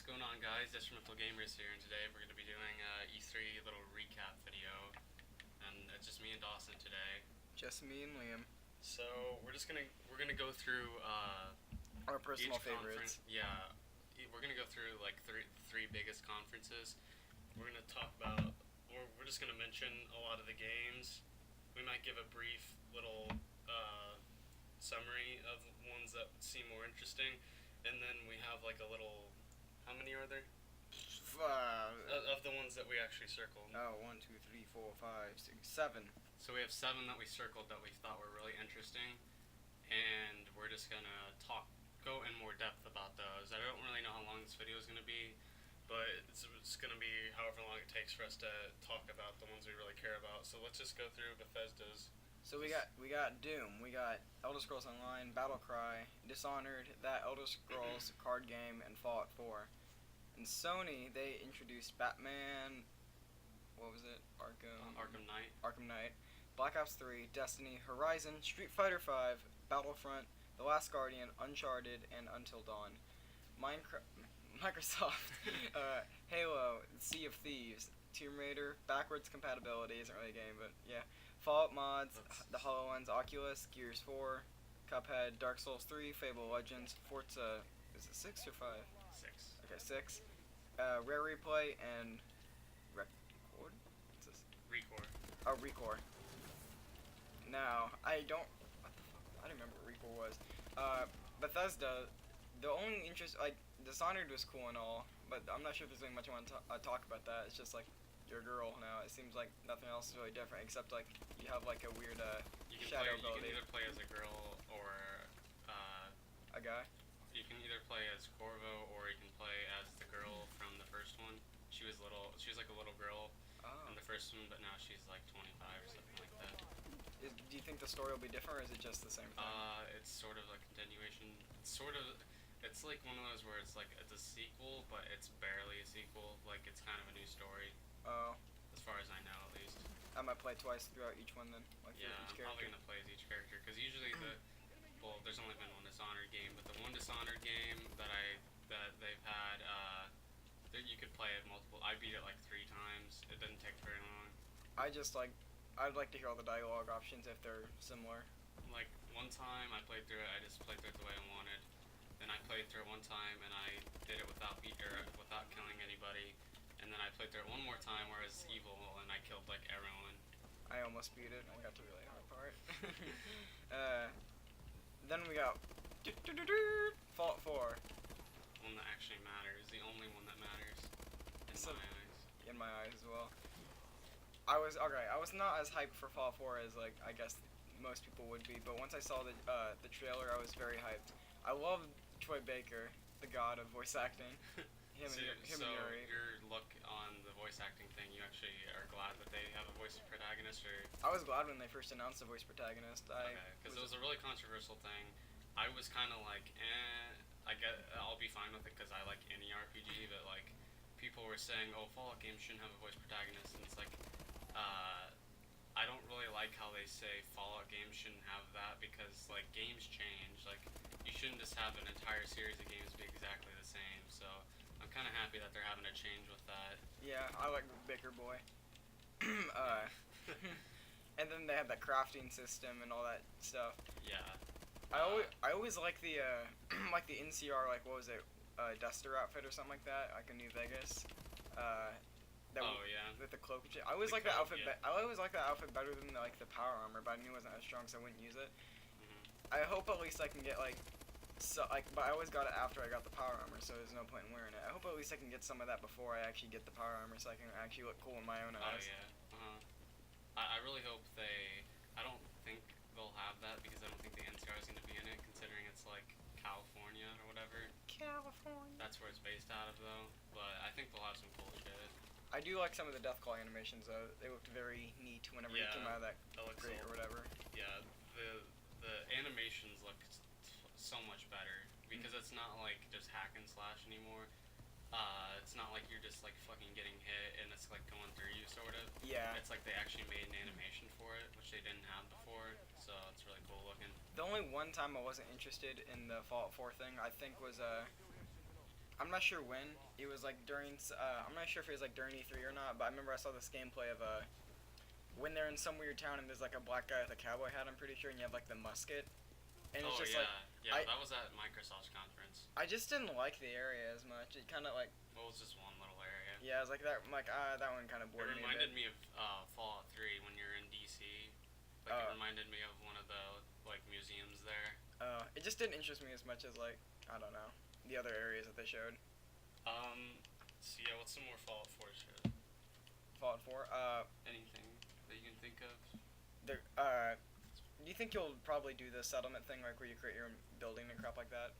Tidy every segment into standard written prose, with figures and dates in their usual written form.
What's going on, guys? Detrimental Gamers here, and today we're going to be doing a E3 little recap video, and it's just me and Dawson today. Just me and Liam. So we're gonna go through Our personal each favorites. Yeah, we're gonna go through like three biggest conferences. We're gonna talk about. We're just gonna mention a lot of the games. We might give a brief little summary of ones that seem more interesting, and then we have like a little. How many are there? Of the ones that we actually circled. Oh, 1, 2, 3, 4, 5, 6, 7. So we have 7 that we circled that we thought were really interesting, and we're just gonna go in more depth about those. I don't really know how long this video is gonna be, but it's gonna be however long it takes for us to talk about the ones we really care about. So let's just go through Bethesda's. So we got Doom, we got Elder Scrolls Online, Battlecry, Dishonored, that Elder Scrolls card game, and Fallout 4. And Sony, they introduced Batman. What was it? Arkham Knight, Black Ops 3, Destiny, Horizon, Street Fighter 5, Battlefront, The Last Guardian, Uncharted, and Until Dawn. Microsoft, Halo, Sea of Thieves, Tomb Raider, backwards compatibility isn't really a game, but yeah. Fallout mods, the HoloLens, Oculus, Gears 4, Cuphead, Dark Souls 3, Fable Legends, Forza, is it 6 or 5? 6. Okay, 6. Rare Replay, and Record? What's this? Recore. Oh, Recore. Now, I don't remember what Recore was. Bethesda, the only interest, like, Dishonored was cool and all, but I'm not sure if there's really much I want to talk about that. It's just like, your girl now. It seems like nothing else is really different, except like, you have like a weird shadow ability. You can either play as a girl or a guy? You can either play as Corvo or you can play as the girl from the first one. She was like a little girl in the first one, but now she's like 25 or something like that. Do you think the story will be different, or is it just the same thing? It's sort of a continuation. It's like one of those where it's like it's a sequel, but it's barely a sequel. Like it's kind of a new story. Oh. As far as I know, at least. I might play twice throughout each one then. Like yeah, each I'm probably gonna play as each character because usually there's only been one Dishonored game, but the one Dishonored game that they've had, you could play it multiple. I beat it like 3 times. It didn't take very long. I'd like to hear all the dialogue options if they're similar. Like one time I played through it, I just played through it the way I wanted. Then I played through it one time and I did it without killing anybody. And then I played through it one more time where I was evil and I killed like everyone. I almost beat it. I got the really hard part. Then we got Fallout 4. One that actually matters. The only one that matters in my eyes. In my eyes as well. I was not as hyped for Fallout 4 as like I guess most people would be, but once I saw the trailer, I was very hyped. I love Troy Baker, the god of voice acting. Him and Yuri. Your look on the voice acting thing, you actually are glad that they have a voice protagonist, or? I was glad when they first announced the voice protagonist. Okay, because it was a really controversial thing. I was kind of like, I'll be fine with it because I like any RPG, but like, people were saying, oh, Fallout games shouldn't have a voice protagonist, and it's like, I don't really like how they say Fallout games shouldn't have that because like games change. Like, you shouldn't just have an entire series of games be exactly the same. So I'm kind of happy that they're having a change with that. Yeah, I like Baker Boy. And then they have that crafting system and all that stuff. Yeah. I always like the like the NCR, like what was it, Duster outfit or something like that, like in New Vegas. Yeah. With the cloak. I always like that outfit. Yeah. I always like that outfit better than like the power armor, but I knew it wasn't as strong, so I wouldn't use it. I hope at least I can get like. But I always got it after I got the power armor, so there's no point in wearing it. I hope at least I can get some of that before I actually get the power armor, so I can actually look cool in my own eyes. Oh yeah. I really hope they. I don't think they'll have that because I don't think the NCR is going to be in it, considering it's like California or whatever. California. That's where it's based out of, though. But I think they'll have some cool shit. I do like some of the Deathclaw animations, though. They looked very neat whenever you came out of that grate or whatever. Yeah, the animations look so much better because it's not like just hack and slash anymore. It's not like you're just like fucking getting hit and it's like going through you, sort of. Yeah. It's like they actually made an animation for it, which they didn't have before, so it's really cool looking. The only one time I wasn't interested in the Fallout 4 thing, I think, was I'm not sure when. It was like during. I'm not sure if it was like during E3 or not, but I remember I saw this gameplay of when they're in some weird town and there's like a black guy with a cowboy hat. I'm pretty sure, and you have like the musket, and it's Oh just yeah, like yeah. I That was at Microsoft's conference. I just didn't like the area as much. It kind of like Well, it was just one little area. yeah, I was like that. I'm like that one kind of It bored me a reminded bit. me of Fallout 3 when you're in DC. Like it Oh. reminded me of one of the like museums there. It just didn't interest me as much as like I don't know the other areas that they showed. So yeah, what's some more Fallout 4 shit? Fallout 4. Anything that you can think of? There. Do you think you'll probably do the settlement thing, like where you create your own building and crap like that?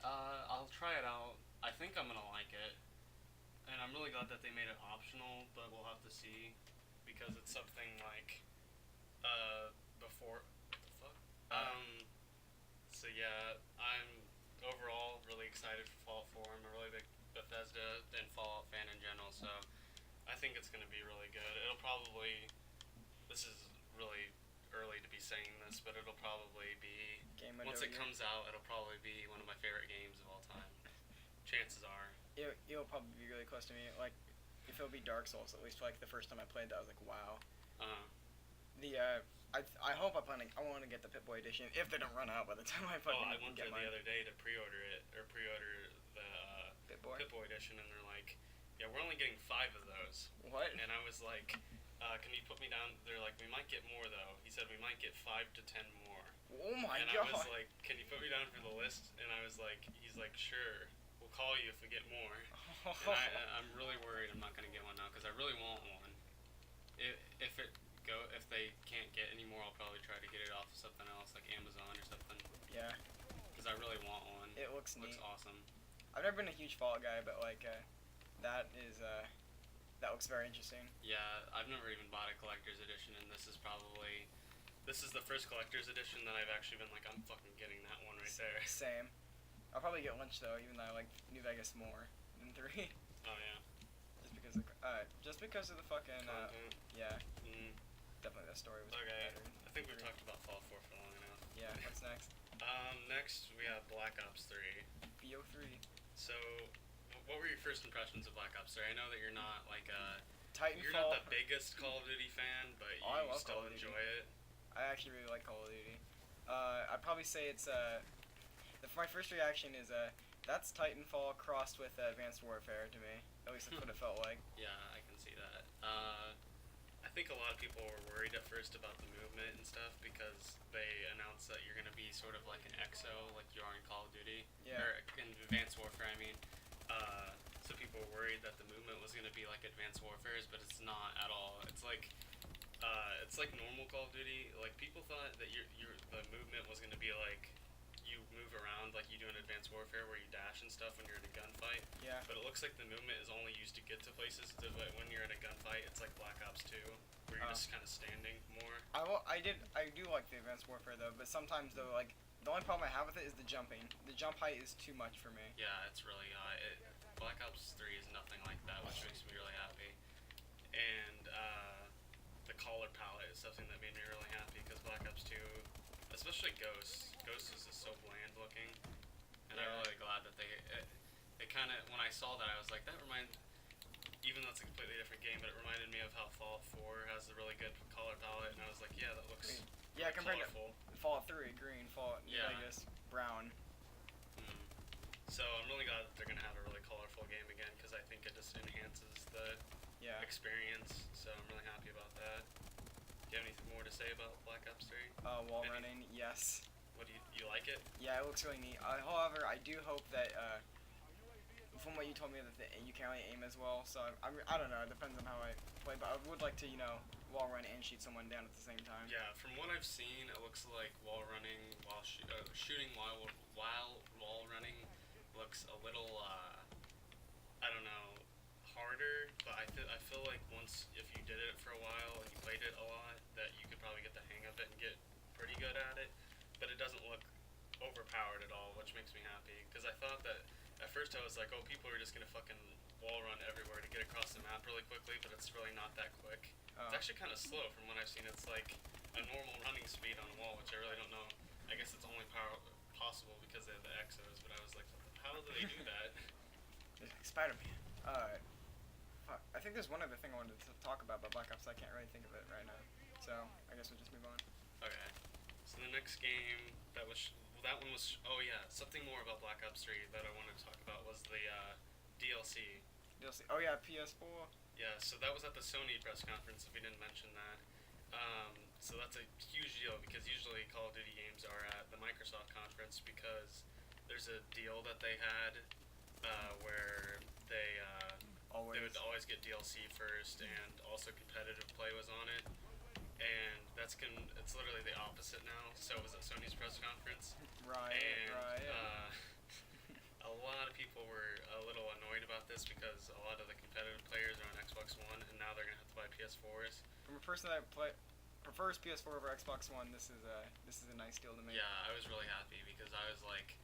I'll try it out. I think I'm gonna like it, and I'm really glad that they made it optional. But we'll have to see, because it's something like, before. What the fuck? So yeah, I'm overall really excited for Fallout 4. I'm a really big Bethesda and Fallout fan in general, so I think it's gonna be really good. It'll probably. This is really early to be saying this, but it'll probably be Game once window it year? comes out, it'll probably be one of my favorite games of all time. Chances are. It'll probably be really close to me. Like, if it'll be Dark Souls, at least like the first time I played that, I was like, wow. Uh, I hope I want to get the Pip-Boy edition if they don't run out by the time I fucking I went get there mine. the other day to pre-order it or pre-order the Pip-Boy? Pip-Boy edition, and they're like, "Yeah, we're only getting 5 of those." What? And I was like, "Can you put me down?" They're like, "We might get more though." He said, "We might get 5 to 10 more." Oh my And god. I was like, "Can you put me down for the list?" And I was like, "He's like, sure. We'll call you if we get more." And I'm really worried I'm not gonna get one now because I really want one. If they can't get any more, I'll probably try to get it off of something else like Amazon or something Yeah, because I really want one. it looks It looks neat. awesome. I've never been a huge Fallout guy, but like that is that looks very interesting. Yeah, I've never even bought a collector's edition, and this is the first collector's edition that I've actually been like, I'm fucking getting that one right there. Same. I'll probably get Lynch though, even though I like New Vegas more than 3. Oh yeah. Just because of the fucking Content. yeah, Mm. definitely that story was Okay. better. I think we've talked about Fallout 4 for long enough. Yeah, what's next? Next we have Black Ops 3. BO3. So, what were your first impressions of Black Ops 3? I know that you're not like Titanfall. you're not the biggest Call of Duty fan, but Oh, I you love still Call of Duty. enjoy it. I actually really like Call of Duty. I'd probably say it's my first reaction is that's Titanfall crossed with Advanced Warfare to me. At least that's what it felt like. Yeah, I can see that. I think a lot of people were worried at first about the movement and stuff because they announced that you're gonna be sort of like an EXO, like you are in Call of Duty, Yeah. or in Advanced Warfare. I mean, so people were worried that the movement was gonna be like Advanced Warfare's, but it's not at all. It's like normal Call of Duty. Like people thought that the movement was gonna be like you move around like you do in Advanced Warfare, where you dash and stuff when you're in a gunfight. Yeah. But it looks like the movement is only used to get to places. When you're in a gunfight, it's like Black Ops 2, where you're just kind of standing more. I do like the Advanced Warfare though, but sometimes though like the only problem I have with it is the jumping. The jump height is too much for me. Yeah, it's really high. Black Ops 3 is nothing like that, which makes me really happy. And the color palette is something that made me really happy because Black Ops 2, especially Ghosts is just so bland looking, and I'm Yeah. really glad that they kind of, when I saw that, I was like, that reminds, even though it's a completely different game, but it reminded me of how Fallout 4 has a really good color palette, and I was like, yeah, that looks Yeah, compared colorful. to Fallout 3, green, Fallout New Yeah. Vegas, brown. Mm. So I'm really glad that they're gonna have a really colorful game again because I think it just enhances the Yeah. experience. So I'm really happy about that. Do you have anything more to say about Black Ops 3? Wall Any- running, yes. What do you like it? Yeah, it looks really neat. However, I do hope that from what you told me that you can only aim as well. So I don't know. It depends on how I play, but I would like to wall run and shoot someone down at the same time. Yeah, from what I've seen, it looks like wall running while shooting while wall running looks a little I don't know, harder. But I feel like once if you did it for a while and you played it a lot, that you could probably get the hang of it and get pretty good at it. But it doesn't look overpowered at all, which makes me happy because I thought that at first I was like, oh, people are just gonna fucking wall run everywhere to get across the map really quickly, but it's really not that quick. Oh. It's actually kind of slow from what I've seen. It's like a normal running speed on a wall, which I really don't know. I guess it's only possible because they have the Exos, but I was like, how do they do that? There's like Spider-Man. Fuck. I think there's one other thing I wanted to talk about Black Ops. I can't really think of it right now. So I guess we'll just move on. Okay. So the next game that one was oh yeah, something more about Black Ops 3 that I wanted to talk about was the DLC. DLC. Oh yeah, PS4. Yeah, so that was at the Sony press conference. If we didn't mention that, so that's a huge deal because usually Call of Duty games are at the Microsoft conference because there's a deal that they had where they would always get DLC first, and also competitive play was on it. And it's literally the opposite now. So it was at Sony's press conference, Right. and Right. a lot of people were a little annoyed about this because a lot of the competitive players are on Xbox One, and now they're gonna have to buy PS4s. From a person that prefers PS4 over Xbox One, this is a nice deal to make. Yeah, I was really happy because I was like,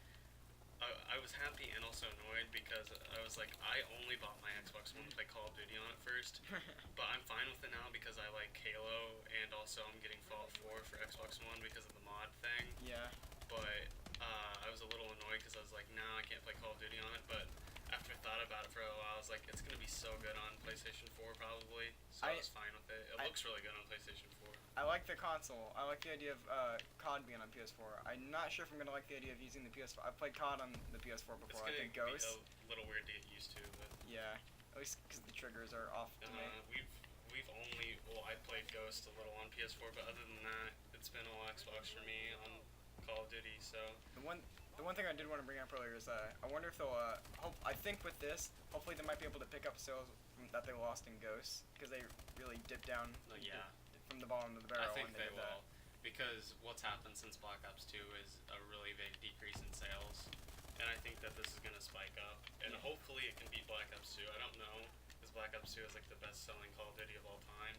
I was happy and also annoyed because I was like, I only bought my Xbox One to play Call of Duty on it first, but I'm fine with it now because I like Halo, and also I'm getting Fallout 4 for Xbox One because of the mod thing. Yeah. But I was a little annoyed because I was like, nah, I can't play Call of Duty on it. But after I thought about it for a while, I was like, it's gonna be so good on PlayStation 4 probably. So I was fine with it. It looks really good on PlayStation 4. I like the console. I like the idea of COD being on PS4. I'm not sure if I'm gonna like the idea of using the PS4. I've played COD on the PS4 It's before. I gonna think be Ghost. a little weird to get used to, but Yeah. At least because the triggers are off to me. we've only I played Ghost a little on PS4, but other than that, it's been all Xbox for me on Call of Duty. So The one thing I did want to bring up earlier is I wonder if they'll I think with this, hopefully they might be able to pick up sales that they lost in Ghosts because they really dipped down yeah. from the bottom of the barrel. I think when they did will, because what's happened since Black Ops 2 is a really big decrease in sales, and I think that this is going to spike up, and hopefully it can beat Black Ops 2. I don't know, because Black Ops 2 is like the best-selling Call of Duty of all time.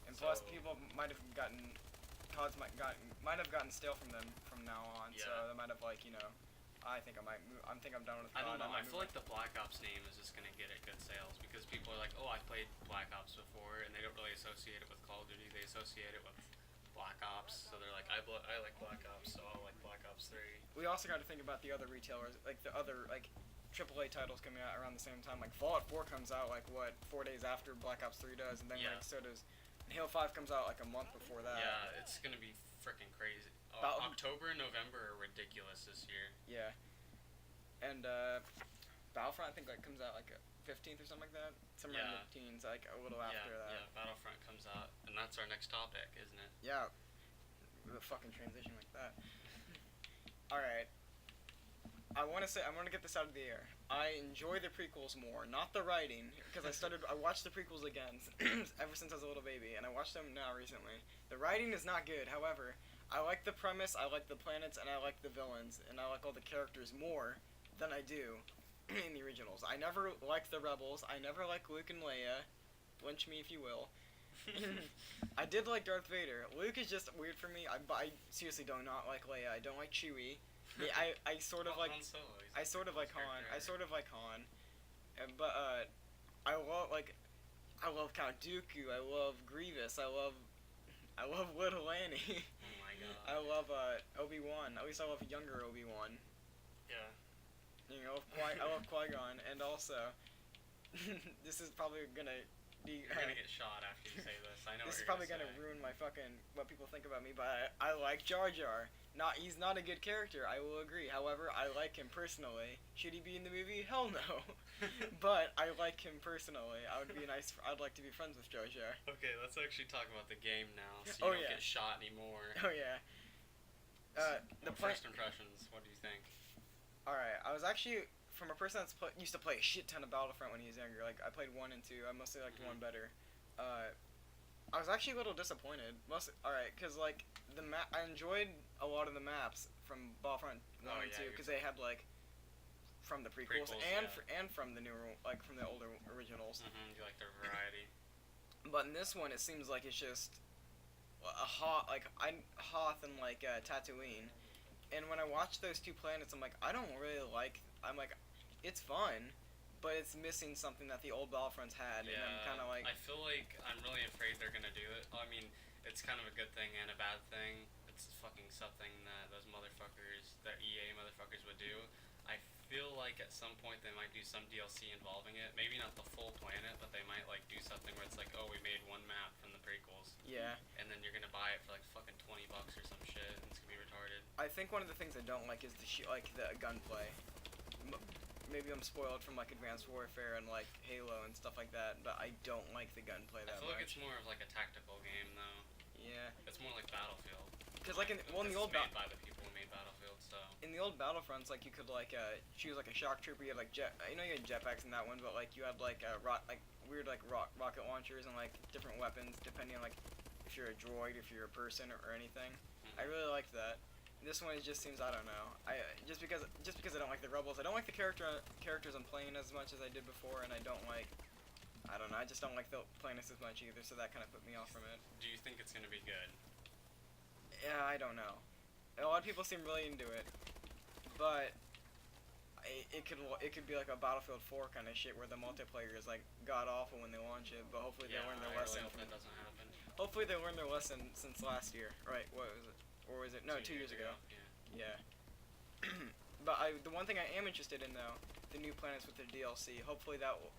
And plus, people might have gotten CODs might have gotten stale from them from now on. Yeah. So they might have I think I might move. I think I'm done with COD. I don't know. I feel like the Black Ops name is just going to get it good sales because people are like, oh, I played Black Ops before, and they don't really associate it with Call of Duty. They associate it with Black Ops, so they're like, I like Black Ops, so I'll like Black Ops 3. We also got to think about the other retailers, like the other AAA titles coming out around the same time. Like Fallout 4 comes out 4 days after Black Ops 3 does, and then so does. And Halo 5 comes out a month before that. Yeah, it's gonna be freaking crazy. October and November are ridiculous this year. Yeah. And Battlefront I think comes out 15th or something like that. Somewhere in the teens, a little after that. Yeah, Battlefront comes out, and that's our next topic, isn't it? Yeah. The fucking transition like that. All right. I want to get this out of the air. I enjoy the prequels more, not the writing, because I watched the prequels again ever since I was a little baby, and I watched them now recently. The writing is not good. However, I like the premise, I like the planets, and I like the villains, and I like all the characters more than I do in the originals. I never liked the Rebels. I never liked Luke and Leia. Lynch me if you will. I did like Darth Vader. Luke is just weird for me. I seriously do not like Leia. I don't like Chewie. I sort of like Han Solo. I sort of like Han. I sort of like Han. But I love Count Dooku. I love Grievous. I love Little Annie. Oh my god. I love Obi-Wan. At least I love younger Obi-Wan. Yeah. I love Qui-Gon, and also, this is probably gonna be. You're gonna get shot after you say this. I know. This is what you're probably gonna ruin my what people think about me, but I like Jar Jar. He's not a good character. I will agree. However, I like him personally. Should he be in the movie? Hell no. But I like him personally. I'd like to be friends with Jar Jar. Okay, let's actually talk about the game now, so you don't get shot anymore. Oh yeah. First impressions. What do you think? Alright, I was actually, from a person that's used to play a shit ton of Battlefront when he was younger, I played 1 and 2, I mostly liked 1 better, I was actually a little disappointed, alright, because, I enjoyed a lot of the maps from Battlefront 1 and 2, because they had, from the prequels and from the newer, from the older originals. You like their variety. But in this one, it seems like it's just Hoth and, Tatooine. And when I watch those two planets, I'm like, it's fun, but it's missing something that the old Battlefronts had. Yeah, and I'm kind of like. I feel like I'm really afraid they're gonna do it. I mean, it's kind of a good thing and a bad thing. It's fucking something that those motherfuckers, that EA motherfuckers would do. I feel like at some point they might do some DLC involving it. Maybe not the full planet, but they might like do something where it's like, oh, we made one map from the prequels, Yeah. and then you're gonna buy it for like fucking $20 or some shit, and it's gonna be retarded. I think one of the things I don't like is the gunplay. Maybe I'm spoiled from like Advanced Warfare and like Halo and stuff like that, but I don't like the gunplay I that feel like much. it's more of like a tactical game though. Yeah. It's more like Battlefield. Because like in the It's old made by the people who made Battlefield, so. in the old Battlefronts, like you could like choose like a shock trooper. You had like you had jetpacks in that one, but like you had like weird like rocket launchers and like different weapons depending on like if you're a droid, if you're a person or anything. I really liked that. This one just seems, I don't know. Just because I don't like the rebels. I don't like the characters I'm playing as much as I did before, and I don't like. I don't know. I just don't like the playing as much either, so that kind of put me off from it. Do you think it's gonna be good? Yeah, I don't know. A lot of people seem really into it, but it could be like a Battlefield 4 kind of shit where the multiplayer is like god awful when they launch it, but hopefully they learn their lesson. I really hope that doesn't happen. Hopefully they learned their lesson since last year, right? What was it? Or was it? No, 2 years ago. Yeah. But the one thing I am interested in though, the new planets with their DLC. Hopefully that'll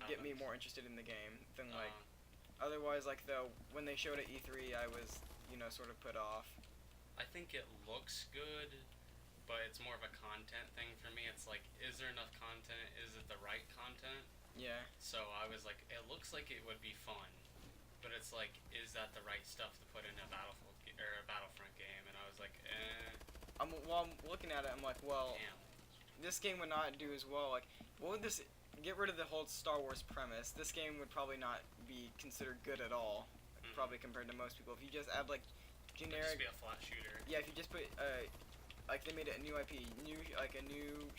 get me more interested in the game than like. Otherwise, like when they showed at E3, I was sort of put off. I think it looks good, but it's more of a content thing for me. It's like, is there enough content? Is it the right content? Yeah. So I was like, it looks like it would be fun, but it's like, is that the right stuff to put in a Battlefront game? And I was like, I'm looking at it. I'm like, well, damn. This game would not do as well. Like, what would this? Get rid of the whole Star Wars premise. This game would probably not be considered good at all. Probably compared to most people. If you just add like generic. It'd just be a flat shooter. Yeah, if you just put like they made it a new IP, new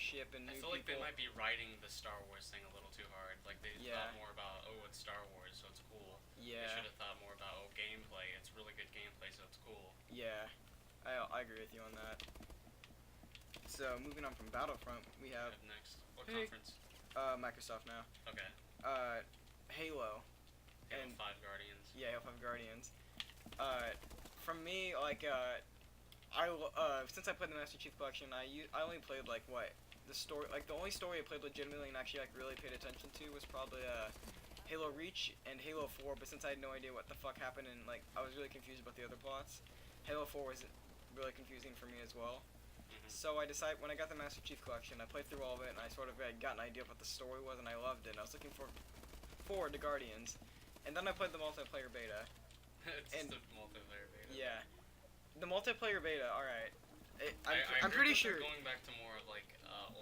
ship and new. I feel like they might be writing the Star Wars thing a little too hard. Like they thought more about, oh, it's Star Wars, so it's cool. Yeah. They should have thought more about, oh, gameplay. It's really good gameplay, so it's cool. Yeah, I agree with you on that. So moving on from Battlefront, we have next. What conference? Microsoft now. Okay. Halo. Halo 5 Guardians. Yeah, Halo 5 Guardians. From me, like since I played the Master Chief Collection, I only played like the story, like the only story I played legitimately and actually like really paid attention to was probably Halo Reach and Halo 4. But since I had no idea what the fuck happened and like I was really confused about the other plots, Halo 4 was really confusing for me as well. So I decided when I got the Master Chief Collection, I played through all of it and I sort of got an idea of what the story was and I loved it. And I was looking forward to Guardians, and then I played the multiplayer beta. It's just a multiplayer beta. Yeah, the multiplayer beta. All right, I'm heard pretty that sure. They're going back to more of like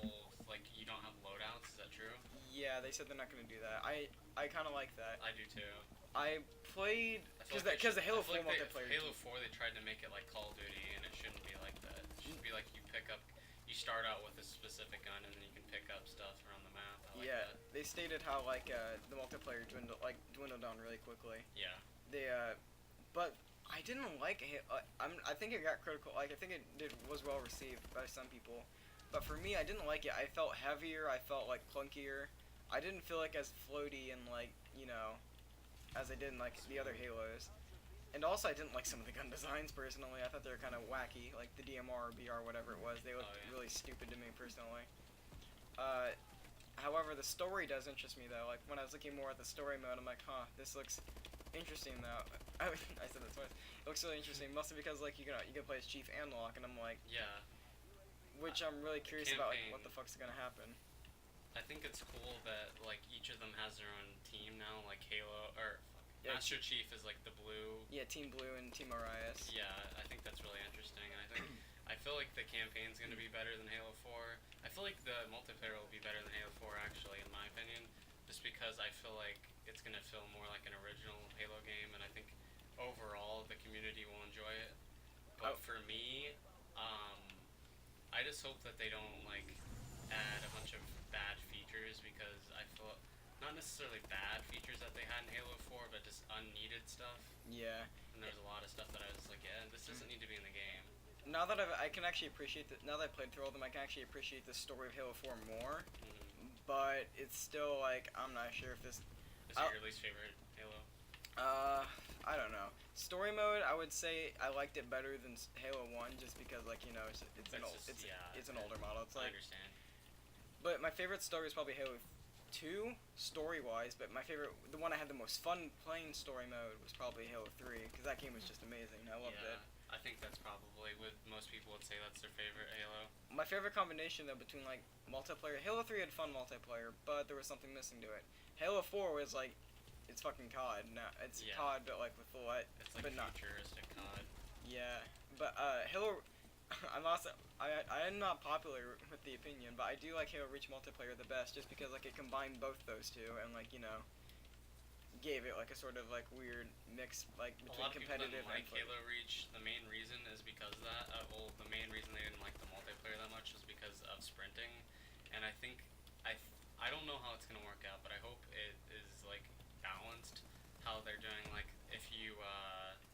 old, like you don't have loadouts. Is that true? Yeah, they said they're not gonna do that. I kind of like that. I do too. I played because the Halo 4 multiplayer. Halo 4 they tried to make it like Call of Duty, and it shouldn't be like that. It should be like you start out with a specific gun, and then you can pick up stuff around the map. I like that. They stated how like the multiplayer dwindled down really quickly. Yeah. They but I didn't like it. I think it got critical. Like I think it was well received by some people, but for me, I didn't like it. I felt heavier. I felt like clunkier. I didn't feel like as floaty and like as I did in like the other Halos. And also, I didn't like some of the gun designs personally. I thought they were kind of wacky, like the DMR or BR, whatever it was. They looked really stupid to me personally. However, the story does interest me though. Like when I was looking more at the story mode, I'm like, huh, this looks interesting though. I said that twice. It looks really interesting, mostly because like you can play as Chief and Locke, and I'm like, yeah. Which I'm really curious about, like what the fuck's gonna happen. I think it's cool that like each of them has their own team now, like Halo or. Master Chief is like the blue. Yeah, Team Blue and Team Arias. Yeah, I think that's really interesting, and I feel like the campaign's gonna be better than Halo 4. I feel like the multiplayer will be better than Halo 4 actually, in my opinion, just because I feel like it's gonna feel more like an original Halo game, and I think overall the community will enjoy it. But for me, I just hope that they don't like add a bunch of bad features, because I feel. Not necessarily bad features that they had in Halo 4, but just unneeded stuff. Yeah. And there's a lot of stuff that I was like, yeah, this doesn't need to be in the game. Now that I can actually appreciate now that I played through all of them, I can actually appreciate the story of Halo 4 more. But it's still like, I'm not sure if this. Is it your least favorite Halo? I don't know. Story mode, I would say I liked it better than Halo 1 just because, like, it's an It's old, just, yeah, it's an older model. It's I like, understand. but my favorite story is probably Halo 2 story-wise, but my favorite, the one I had the most fun playing story mode was probably Halo 3 because that game was just amazing. I loved Yeah, it. I think that's probably what most people would say that's their favorite Halo. My favorite combination though between like multiplayer, Halo 3 had fun multiplayer, but there was something missing to it. Halo 4 was like, it's fucking COD. Now it's Yeah. COD, but like with the light. It's like But not. futuristic COD. Yeah, but Halo. I'm also I am not popular with the opinion, but I do like Halo Reach multiplayer the best, just because like it combined both those two and like gave it like a sort of like weird mix like A between lot of people competitive didn't like and Halo Reach. The main reason is because of that. Well, the main reason they didn't like the multiplayer that much was because of sprinting, and I think I don't know how it's gonna work out, but I hope it is like balanced. How they're doing, like if you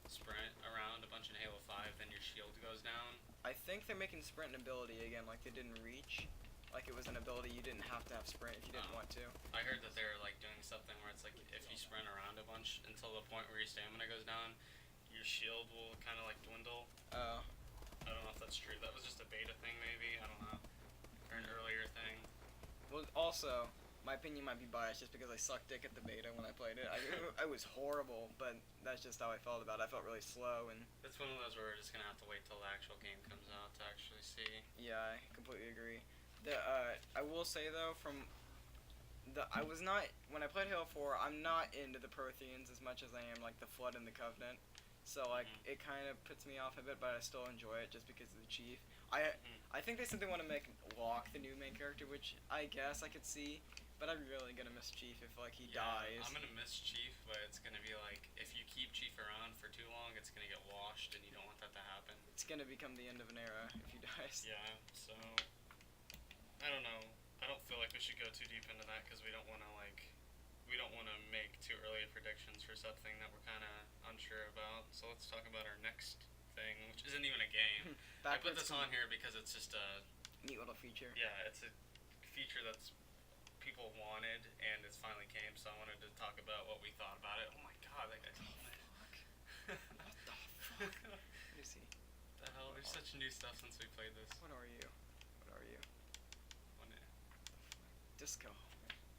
sprint around a bunch in Halo 5, then your shield goes down. I think they're making sprint an ability again, like they didn't Reach. Like it was an ability you didn't have to have sprint if you didn't want to. I heard that they're like doing something where it's like if you sprint around a bunch until the point where your stamina goes down, your shield will kind of like dwindle. Oh. I don't know if that's true. That was just a beta thing, maybe. I don't know. Or an earlier thing. Well, also, my opinion might be biased just because I sucked dick at the beta when I played it. I was horrible, but that's just how I felt about it. I felt really slow and. It's one of those where we're just gonna have to wait till the actual game comes out to actually see. Yeah, I completely agree. I will say though, I was not when I played Halo 4. I'm not into the Protheans as much as I am like the Flood and the Covenant. So like it kind of puts me off a bit, but I still enjoy it just because of the Chief. I think they said they want to make Locke the new main character, which I guess I could see, but I'm really gonna miss Chief if like he dies. I'm gonna miss Chief, but it's gonna be like if you keep Chief around for too long, it's gonna get washed, and you don't want that to happen. It's gonna become the end of an era if he dies. Yeah, so I don't know. I don't feel like we should go too deep into that because we don't want to make too early predictions for something that we're kind of unsure about. So let's talk about our next thing, which isn't even a game. I put this on here because it's just a neat little feature. Yeah, it's a feature that's people wanted and it's finally came. So I wanted to talk about what we thought about it. Oh my god, that guy's on it. What the fuck? Let me see. The hell? There's such new stuff since we played this. What are you? What are you? Disco.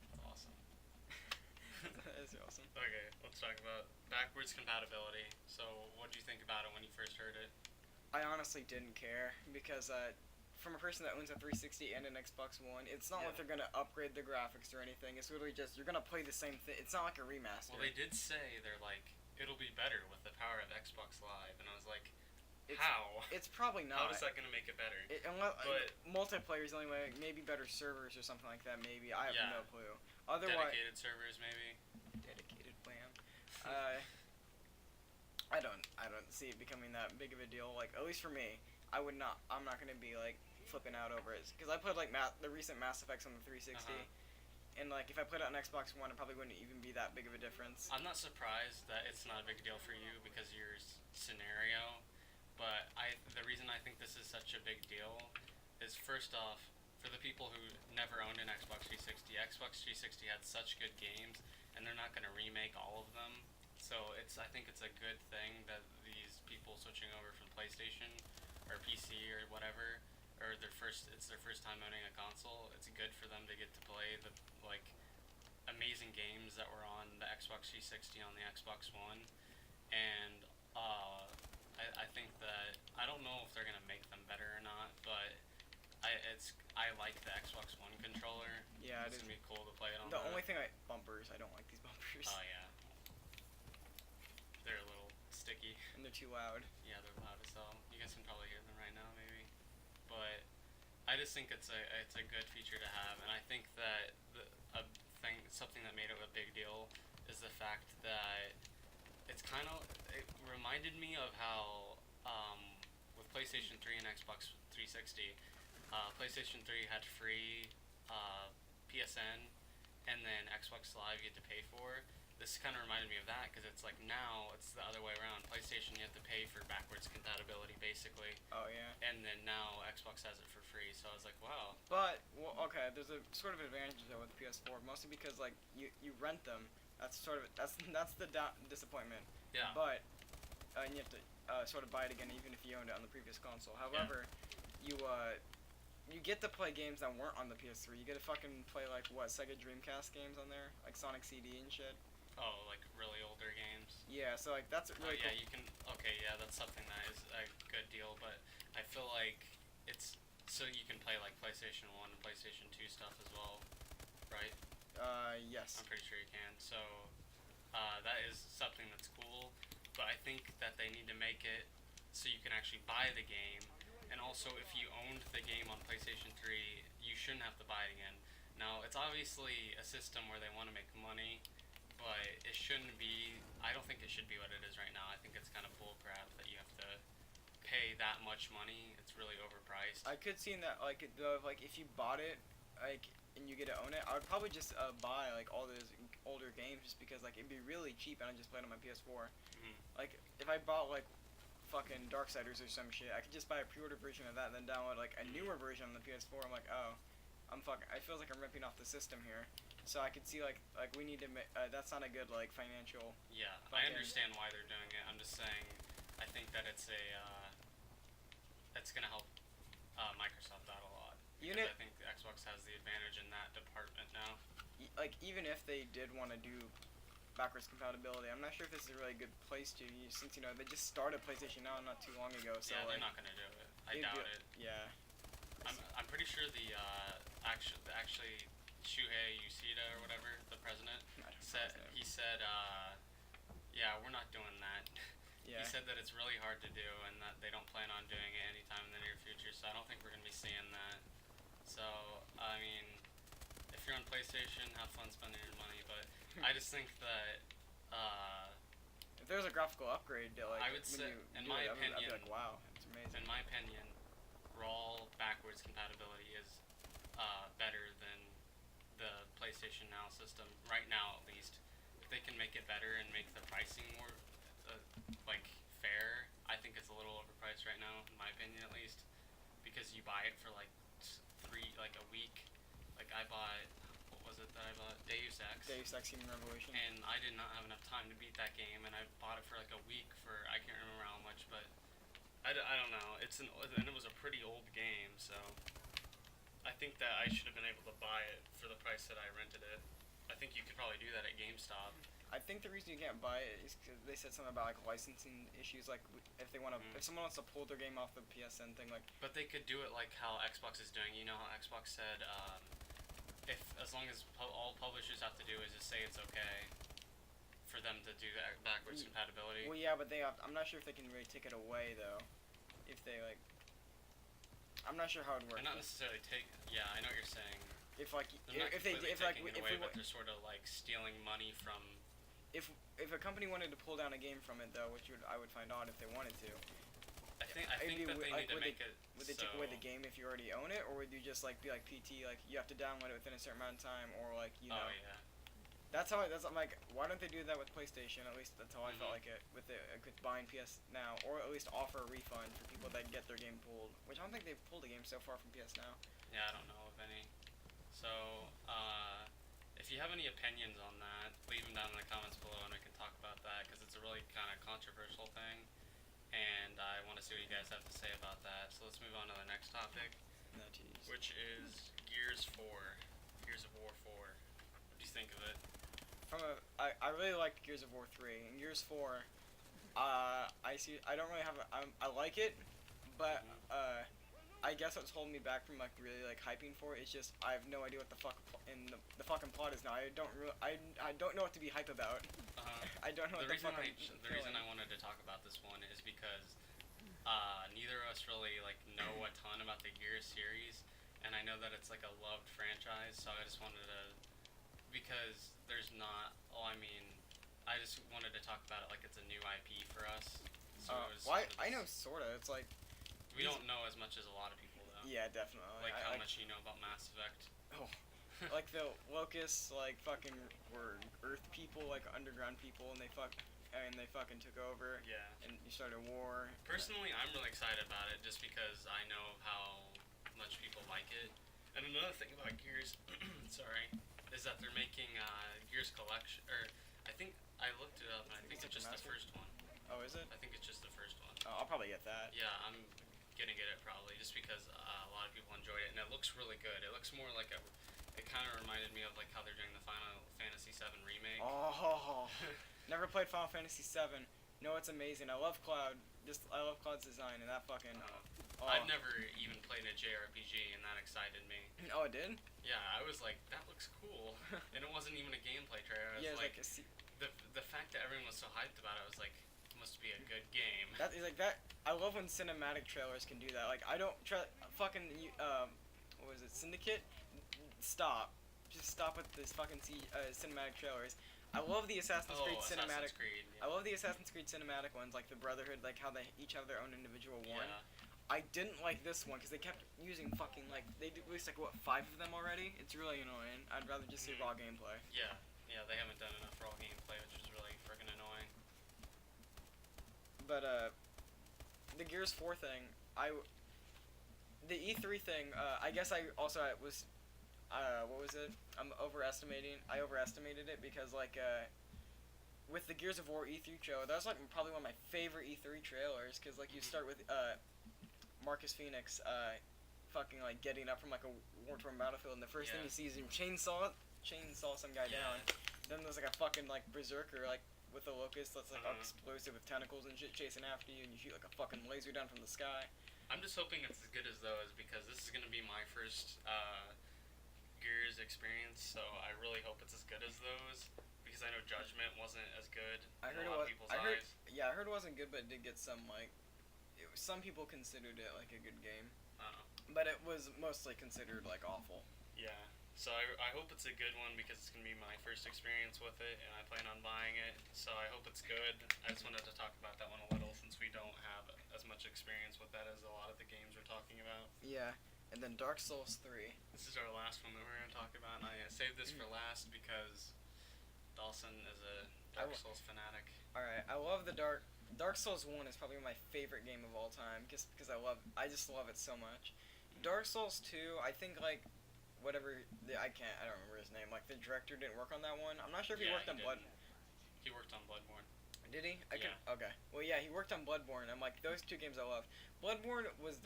That's awesome. That is awesome. Okay, let's talk about backwards compatibility. So, what did you think about it when you first heard it? I honestly didn't care because from a person that owns a 360 and an Xbox One, it's not like they're gonna upgrade the graphics or anything. It's literally just you're gonna play the same thing. It's not like a remaster. Well, they did say they're like it'll be better with the power of Xbox Live, and I was like, It's, how? It's probably not. How is that gonna make it better? Unless multiplayer is the only way. Maybe better servers or something like that. Maybe I have no clue. Otherwise, dedicated servers maybe. Dedicated plan. I don't see it becoming that big of a deal. Like at least for me, I'm not gonna be like flipping out over it because I played like the recent Mass Effects on the 360, and like if I played it on Xbox One, it probably wouldn't even be that big of a difference. I'm not surprised that it's not a big deal for you because of your scenario, but the reason I think this is such a big deal is first off, for the people who never owned an Xbox 360, Xbox 360 had such good games, and they're not gonna remake all of them. So I think it's a good thing that these people switching over from PlayStation or PC or whatever, or it's their first time owning a console. It's good for them to get to play the like amazing games that were on the Xbox 360 on the Xbox One, and I think that I don't know if they're gonna make them better or not, but I like the Xbox One controller. Yeah, it's gonna be cool to play it on. The only thing bumpers. I don't like these bumpers. Oh yeah. They're a little sticky. And they're too loud. Yeah, they're loud as hell. You guys can probably hear them right now, maybe. But I just think it's a good feature to have, and I think that something that made it a big deal is the fact that it reminded me of how with PlayStation 3 and Xbox 360, PlayStation 3 had free PSN, and then Xbox Live you had to pay for. This kind of reminded me of that because it's like now it's the other way around. PlayStation you have to pay for backwards compatibility basically. Oh yeah. And then now Xbox has it for free. So I was like, wow. But okay, there's a sort of advantage though with PS4, mostly because like you rent them. That's the disappointment. Yeah. But and you have to sort of buy it again even if you owned it on the previous console. However, you get to play games that weren't on the PS3. You get to fucking play like what Sega Dreamcast games on there, like Sonic CD and shit. Oh, like really older games. Yeah, so like that's really yeah, cool. you can. Okay, yeah, that's something that is a good deal. But I feel like it's so you can play like PlayStation 1 and PlayStation 2 stuff as well, right? Yes. I'm pretty sure you can. So that is something that's cool. But I think that they need to make it so you can actually buy the game. And also, if you owned the game on PlayStation 3, you shouldn't have to buy it again. Now, it's obviously a system where they want to make money, but it shouldn't be. I don't think it should be what it is right now. I think it's kind of bullcrap that you have to pay that much money. It's really overpriced. I could see in that like though, like if you bought it, like and you get to own it, I would probably just buy like all those older games just because like it'd be really cheap and I just play it on my PS4. Mhm. Like if I bought like fucking Darksiders or some shit, I could just buy a pre-order version of that and then download like a newer version on the PS4. I'm like, oh, I feel like I'm ripping off the system here. So I could see like we need to that's not a good like financial. Yeah, I fucking- understand why they're doing it. I'm just saying, I think that it's gonna help Microsoft out a lot. Because Unit I think the Xbox has the advantage in that department now. like even if they did want to do backwards compatibility, I'm not sure if this is a really good place to use since they just started PlayStation Now not too long ago. So Yeah, like they're not gonna do it. I they'd doubt do- it. Yeah. I'm pretty sure the actually Shuhei Yoshida or whatever, the president, said yeah, we're not doing that. Yeah. He said that it's really hard to do and that they don't plan on doing it anytime in the near future. So I don't think we're gonna be seeing that. So I mean, if you're on PlayStation, have fun spending your money. But I just think that If there's a graphical upgrade, like I would when say, you in do my it, I'd be opinion, like, wow, it's amazing. in my opinion, raw backwards compatibility is better than the PlayStation Now system right now, at least. If they can make it better and make the pricing more like fair, I think it's a little overpriced right now, in my opinion, at least, because you buy it for like a week. Like I bought, what was it that I bought? Deus Ex. Deus Ex Human Revolution. And I did not have enough time to beat that game, and I bought it for like a week for I can't remember how much, but I don't know. And it was a pretty old game, so I think that I should have been able to buy it for the price that I rented it. I think you could probably do that at GameStop. I think the reason you can't buy it is because they said something about like licensing issues, like if they want to, if someone wants to pull their game off the PSN thing, like. But they could do it like how Xbox is doing. You know how Xbox said, if as long as all publishers have to do is just say it's okay for them to do that backwards compatibility. Well, yeah, but I'm not sure if they can really take it away though. If they like, I'm not sure how it works. And not necessarily take. Yeah, I know what you're saying. If like They're not if they completely if like taking it if away, we but they're sort of like stealing money from. if a company wanted to pull down a game from it though, which I would find odd if they wanted to. I think that they like, need to make it. Would they take away the game if you already own it, or would you just like be like PT, like you have to download it within a certain amount of time, or like you know? Oh yeah. That's I'm like, why don't they do that with PlayStation? At least that's how I felt like it with buying PS Now, or at least offer a refund for people that get their game pulled. Which I don't think they've pulled a game so far from PS Now. Yeah, I don't know of any. So, if you have any opinions on that, leave them down in the comments below, and we can talk about that because it's a really kind of controversial thing, and I want to see what you guys have to say about that. So let's move on to the next topic, No, jeez. which is Gears of War 4. What do you think of it? I really like Gears of War 3 and Gears 4. I don't really have I like it, but I guess what's holding me back from like really like hyping for it is just I have no idea what the fuck in the fucking plot is now. I don't know what to be hype about. I don't know The what the fuck reason I wanted to talk about this one is because neither of us really like know a ton about the Gears series, and I know that it's like a loved franchise, so I just wanted to, because there's not. Oh, I mean, I just wanted to talk about it like it's a new IP for us. So I know sorta. It's like we don't know as much as a lot of people though. yeah, definitely. Like how much you know about Mass Effect. Oh. Like the locusts, like fucking were Earth people, like underground people, and they fucking took over. Yeah. And you started a war. Personally, I'm really excited about it just because I know how much people like it. And another thing about Gears, sorry, is that they're making Gears Collection, or I think I looked it up and I think it's just the first one. Oh, is it? I think it's just Oh, I'll probably get that. Yeah, I'm gonna get it probably just because a lot of people enjoyed it and it looks really good. It looks more like a. It kind of reminded me of like how they're doing the Final Fantasy VII remake. Oh, never played Final Fantasy VII. No, it's amazing. I love Cloud. I love Cloud's design and that fucking. Oh. I've never even played a JRPG and that excited me. Oh, it did? Yeah, I was like, that looks cool, and it wasn't even a gameplay trailer. It was Yeah, it's the fact that everyone was so hyped about it, I was like, it must be a good game. that is like that. I love when cinematic trailers can do that. Like I don't try fucking what was it, Syndicate? Stop. Just stop with this fucking cinematic trailers. I love the Assassin's Creed cinematic. Assassin's Creed, yeah. I love the Assassin's Creed cinematic ones, like the Brotherhood, like how they each have their own individual one. Yeah. I didn't like this one because they kept using fucking like they released like what 5 of them already. It's really annoying. I'd rather just see raw gameplay. Yeah, yeah, they haven't done enough raw gameplay, which is really freaking annoying. But the Gears 4 thing, the E3 thing, I guess I also was, what was it? I overestimated it because like with the Gears of War E3 trailer, that was like probably one of my favorite E3 trailers because like you start with Marcus Phoenix fucking like getting up from like a war-torn battlefield and the first thing you see is him chainsaw some guy down. Then there's like a fucking like berserker like with a locust that's like explosive with tentacles and shit chasing after you and you shoot like a fucking laser down from the sky. I'm just hoping it's as good as those because this is gonna be my first Gears experience, so I really hope it's as good as those because I know Judgment wasn't as good in a lot of people's eyes. Yeah, I heard it wasn't good, but it did get some like some people considered it like a good game. But it was mostly considered like awful. Yeah. So I hope it's a good one because it's gonna be my first experience with it, and I plan on buying it. So I hope it's good. I just wanted to talk about that one a little since we don't have as much experience with that as a lot of the games we're talking about. Yeah, and then Dark Souls 3. This is our last one that we're gonna talk about, and I saved this for last because Dawson is a Dark Souls fanatic. All right, I love the Dark Souls 1 is probably my favorite game of all time just because I just love it so much. Dark Souls 2, I think like I don't remember his name. Like the director didn't work on that one. I'm not sure if he worked on He worked on Bloodborne. Did he? Yeah. Okay. Well, yeah, he worked on Bloodborne. I'm like those two games I love. Bloodborne was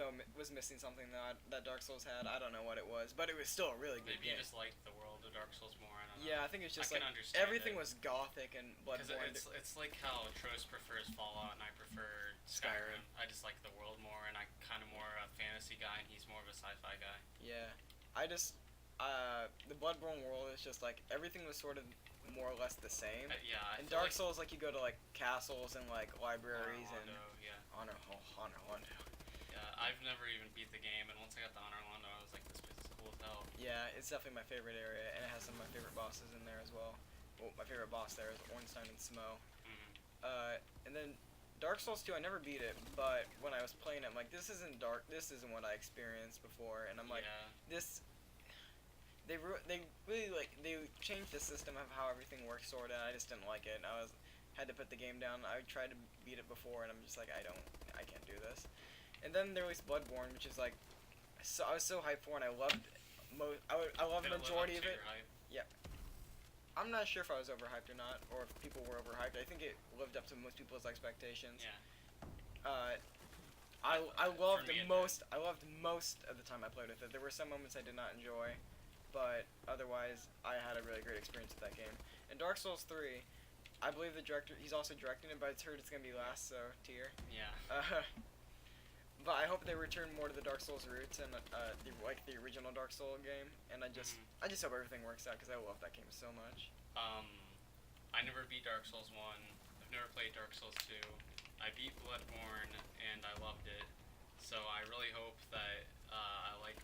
missing something that Dark Souls had. I don't know what it was, but it was still a really good game. Maybe you just liked the world of Dark Souls more. I don't know. Yeah, I think it's just I like can understand everything it. was gothic and Bloodborne. It's like how Trost prefers Fallout and I prefer Skyrim. I just like the world more, and I kind of more a fantasy guy, and he's more of a sci-fi guy. Yeah, the Bloodborne world is just like everything was sort of more or less the same. Yeah. In Dark Souls, like you go to like castles and like libraries Honor Honor. Yeah, I've never even beat the game, and once I got to Honor Londo, I was like, this place is cool as hell. Yeah, it's definitely my favorite area, and it has some of my favorite bosses in there as well. Well, my favorite boss there is Ornstein and Smo. And then Dark Souls 2, I never beat it, but when I was playing it, I'm like, this isn't what I experienced before, and I'm like, this. They really like they changed the system of how everything works, sorta. I just didn't like it. Had to put the game down. I tried to beat it before, and I'm just like, I can't do this. And then there was Bloodborne, which is like, I was so hyped for, and I loved the majority of it. Yeah. I'm not sure if I was overhyped or not, or if people were overhyped. I think it lived up to most people's expectations. Yeah. I loved most of the time I played with it. There were some moments I did not enjoy, but otherwise I had a really great experience with that game. In Dark Souls 3, I believe the director, he's also directing it, but it's heard it's gonna be last tier. Yeah. But I hope they return more to the Dark Souls roots and the original Dark Souls game. And I just hope everything works out because I love that game so much. I never beat Dark Souls 1. I've never played Dark Souls 2. I beat Bloodborne and I loved it. So I really hope that I like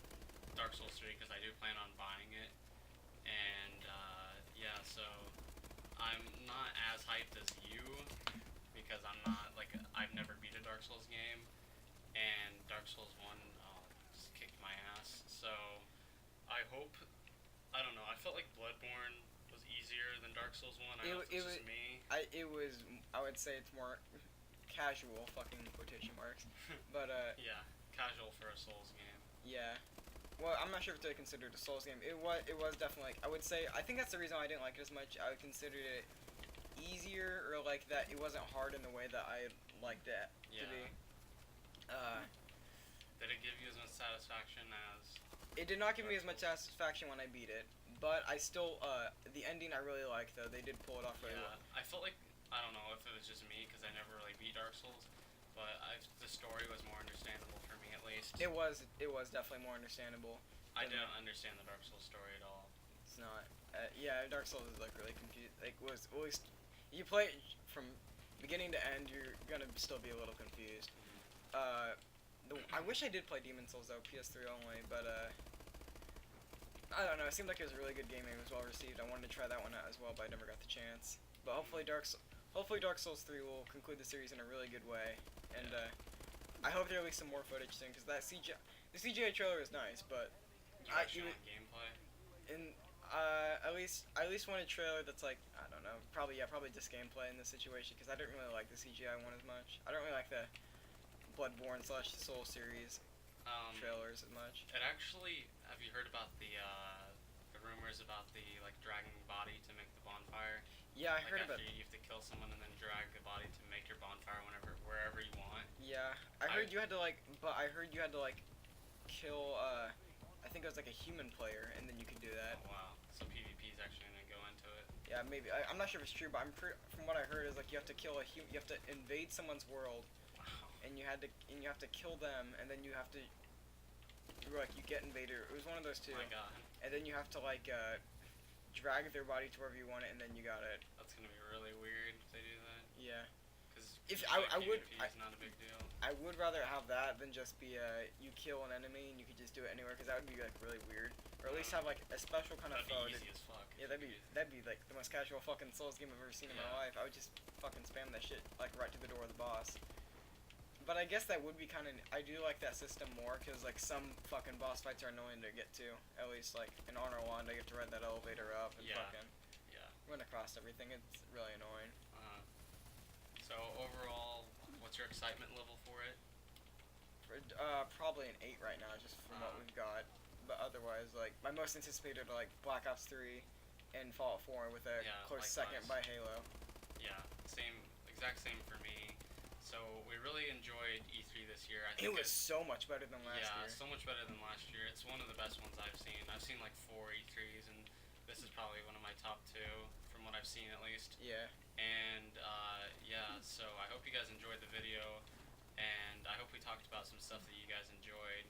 Dark Souls 3 because I do plan on buying it. And yeah, so I'm not as hyped as you because I've never beat a Dark Souls game. And Dark Souls 1 just kicked my ass. So I don't know, I felt like Bloodborne was easier than Dark Souls 1. I don't know if it's just me. I would say it's more casual, fucking quotation marks. But yeah, casual for a Souls game. Yeah. Well, I'm not sure if it's considered a Souls game. It was definitely, I would say, I think that's the reason why I didn't like it as much. I considered it easier, or like that it wasn't hard in the way that I liked it to be. Uh, Did it give you as much satisfaction as it did not give me Dark as much Souls? satisfaction when I beat it, but I still the ending I really like though. They did pull it off really well. Yeah, I felt like I don't know if it was just me because I never really beat Dark Souls, but the story was more understandable for me at least. It was definitely more understandable. I than didn't understand the Dark Souls story at all. It's not. Yeah, Dark Souls is like really confused. Like was at least you play it from beginning to end, you're gonna still be a little confused. Uh, I wish I did play Demon Souls though, PS3 only, but I don't know. It seemed like it was a really good game. It was well received. I wanted to try that one out as well, but I never got the chance. But hopefully Dark Souls 3 will conclude the series in a really good way, and I hope they release some more footage soon because the CGI trailer is nice, but You I actually even want gameplay? in at least want a trailer that's like I don't know, probably just gameplay in this situation because I didn't really like the CGI one as much. I don't really like the Bloodborne / Soul series trailers as much. It actually. Have you heard about the rumors about the like dragging body to make the bonfire? Yeah, I Like heard after about. you have to kill someone and then drag the body to make your bonfire wherever you want. Yeah, I heard you had to like, but I heard you had to like kill. I think it was like a human player, and then you could do that. Oh wow. So PvP is actually gonna go into it. Yeah, maybe. I'm not sure if it's true, but from what I heard is like you have to kill you have to invade someone's world, Wow. and you have to kill them, and then you have to you get invaded. It was one of those two, My God. and then you have to like drag their body to wherever you want it, and then you got it. That's gonna be really weird if they do that. Yeah. Because If I would PvP is not a big deal. I would rather have that than just be you kill an enemy and you could just do it anywhere because that would be like really weird. Or at least have like a special kind of That'd foe. be easy as fuck. Yeah, that'd be like the most casual fucking Souls game I've ever seen in my Yeah. life. I would just fucking spam that shit like right to the door of the boss. But I guess that would be kind of. I do like that system more because like some fucking boss fights are annoying to get to. At least like in Honor Wand, you have to ride that elevator up and Yeah. fucking Yeah. run across everything. It's really annoying. So overall, what's your excitement level for it? Probably an 8 right now, just from what we've got. But otherwise, like my most anticipated are like Black Ops 3 and Fallout 4 with a Yeah, close likewise. second by Halo. Yeah, exact same for me. So we really enjoyed E3 this year. I It think was so much better than last yeah, year. so much better than last year. It's one of the best ones I've seen. I've seen like 4 E3s, and this is probably one of my top 2 from what I've seen at least. Yeah. And yeah, so I hope you guys enjoyed the video, and I hope we talked about some stuff that you guys enjoyed.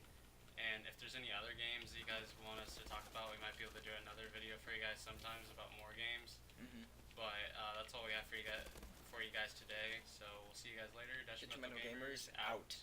And if there's any other games that you guys want us to talk about, we might be able to do another video for you guys sometimes about more games. Mhm. But that's all we have for you guys today. So we'll see you guys later. Detrimental Detrimental Gamers out.